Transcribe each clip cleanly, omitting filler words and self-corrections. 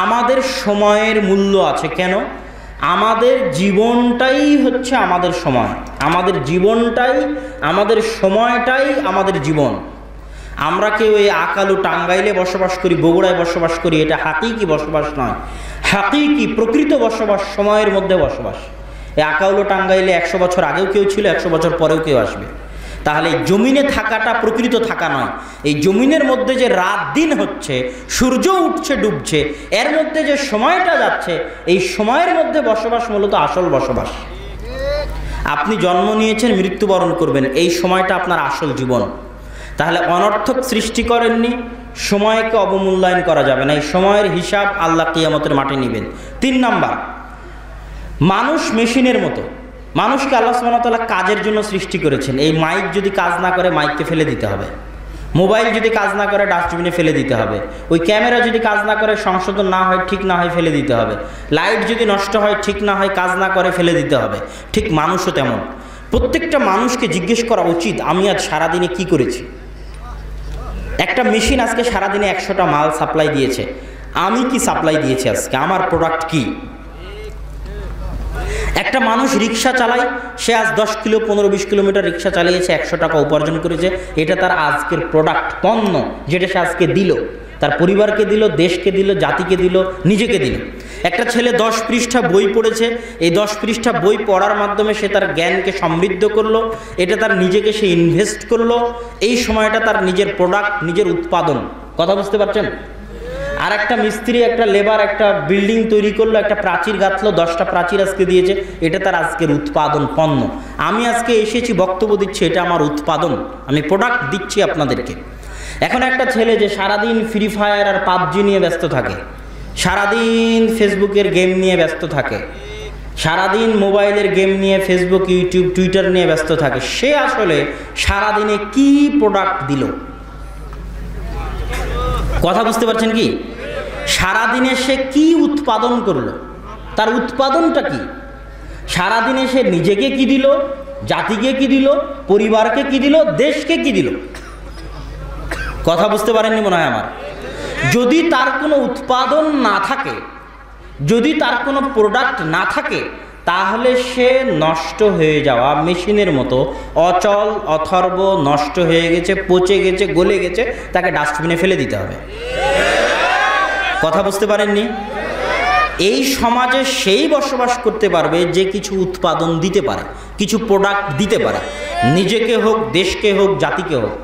আমাদের সময়ের মূল্য আছে। কেন? আমাদের জীবনটাই হচ্ছে আমাদের সময়, আমাদের জীবনটাই, আমাদের সময়টাই আমাদের জীবন। আমরা কেউ এই আকালু টাঙ্গাইলে বসবাস করি, বগুড়ায় বসবাস করি, এটা হাকিকি বসবাস নয়। হাকিকি প্রকৃত বসবাস সময়ের মধ্যে বসবাস। এই আকাউলো টাঙ্গাইলে 100 বছর আগেও কেউ ছিল, 100 বছর পরেও কেউ আসবে। তাহলে এই জমিনে থাকাটা প্রকৃত থাকা নয়। এই জমিনের মধ্যে যে রাত দিন হচ্ছে, সূর্য উঠছে ডুবছে, এর মধ্যে যে সময়টা যাচ্ছে, এই সময়ের মধ্যে বসবাস মূলত আসল বসবাস। আপনি জন্ম নিয়েছেন, মৃত্যুবরণ করবেন, এই সময়টা আপনার আসল জীবন। তাহলে অনর্থক সৃষ্টি করেননি, সময়কে অবমূল্যায়ন করা যাবে না। এই সময়ের হিসাব আল্লাহ কিয়ামতের মাঠে নেবেন। 3 নাম্বার, মানুষ মেশিনের মতো। মানুষকে আল্লাহ সুবহানাহু ওয়া তাআলা কাজের জন্য সৃষ্টি করেছেন। এই মাইক যদি কাজ না করে, মাইককে ফেলে দিতে হবে। মোবাইল যদি কাজ না করে, ডাস্টবিনে ফেলে দিতে হবে। ওই ক্যামেরা যদি কাজ না করে, সংশোধন না হয়, ঠিক না হয়, ফেলে দিতে হবে। লাইট যদি নষ্ট হয়, ঠিক না হয়, কাজ না করে, ফেলে দিতে হবে। ঠিক মানুষও তেমন। প্রত্যেকটা মানুষকে জিজ্ঞেস করা উচিত, আমি আজ সারাদিনে কি করেছি। একটা মেশিন আজকে সারাদিনে 100টা মাল সাপ্লাই দিয়েছে, আমি কি সাপ্লাই দিয়েছি আজকে, আমার প্রোডাক্ট কি। একটা মানুষ রিক্সা চালায়, সে আজ 10 কিলো 15-20 কিলোমিটার রিক্সা চালিয়েছে, 100 টাকা উপার্জন করেছে, এটা তার আজকের প্রোডাক্ট, পণ্য, যেটা সে আজকে দিল, তার পরিবারকে দিল, দেশকে দিল, জাতিকে দিল, নিজেকে দিল। একটা ছেলে 10 পৃষ্ঠা বই পড়েছে, এই 10 পৃষ্ঠা বই পড়ার মাধ্যমে সে তার জ্ঞানকে সমৃদ্ধ করলো, এটা তার নিজেকে সে ইনভেস্ট করলো, এই সময়টা তার নিজের প্রোডাক্ট, নিজের উৎপাদন। কথা বুঝতে পারছেন? আর একটা মিস্ত্রি, একটা লেবার একটা বিল্ডিং তৈরি করলো, একটা প্রাচীর গাঁথলো, 10টা প্রাচীর আজকে দিয়েছে, এটা তার আজকের উৎপাদন, পণ্য। আমি আজকে এসেছি, বক্তব্য দিচ্ছি, এটা আমার উৎপাদন, আমি প্রোডাক্ট দিচ্ছি আপনাদেরকে। এখন একটা ছেলে যে সারাদিন ফ্রি ফায়ার আর পাবজি নিয়ে ব্যস্ত থাকে, সারাদিন ফেসবুকের গেম নিয়ে ব্যস্ত থাকে, সারাদিন মোবাইলের গেম নিয়ে, ফেসবুক, ইউটিউব, টুইটার নিয়ে ব্যস্ত থাকে, সে আসলে সারাদিনে কি প্রোডাক্ট দিল? কথা বুঝতে পারছেন কি? সারাদিনে সে কি উৎপাদন করলো, তার উৎপাদনটা কি? সারাদিনে সে নিজেকে কি দিল, জাতিকে কি দিল, পরিবারকে কি দিল, দেশকে কি দিল? কথা বুঝতে পারেননি মনে হয় আমার। যদি তার কোনো উৎপাদন না থাকে, যদি তার কোনো প্রোডাক্ট না থাকে, তাহলে সে নষ্ট হয়ে যাওয়া মেশিনের মতো, অচল, অথর্ব, নষ্ট হয়ে গেছে, পচে গেছে, গলে গেছে, তাকে ডাস্টবিনে ফেলে দিতে হবে। কথা বুঝতে পারেননি? এই সমাজে সেই বসবাস করতে পারবে যে কিছু উৎপাদন দিতে পারে, কিছু প্রোডাক্ট দিতে পারে, নিজেকে হোক, দেশকে হোক, জাতিকে হোক।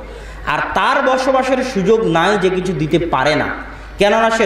আর তার বসবাসের সুযোগ নাই যে কিছু দিতে পারে না, কেননা সে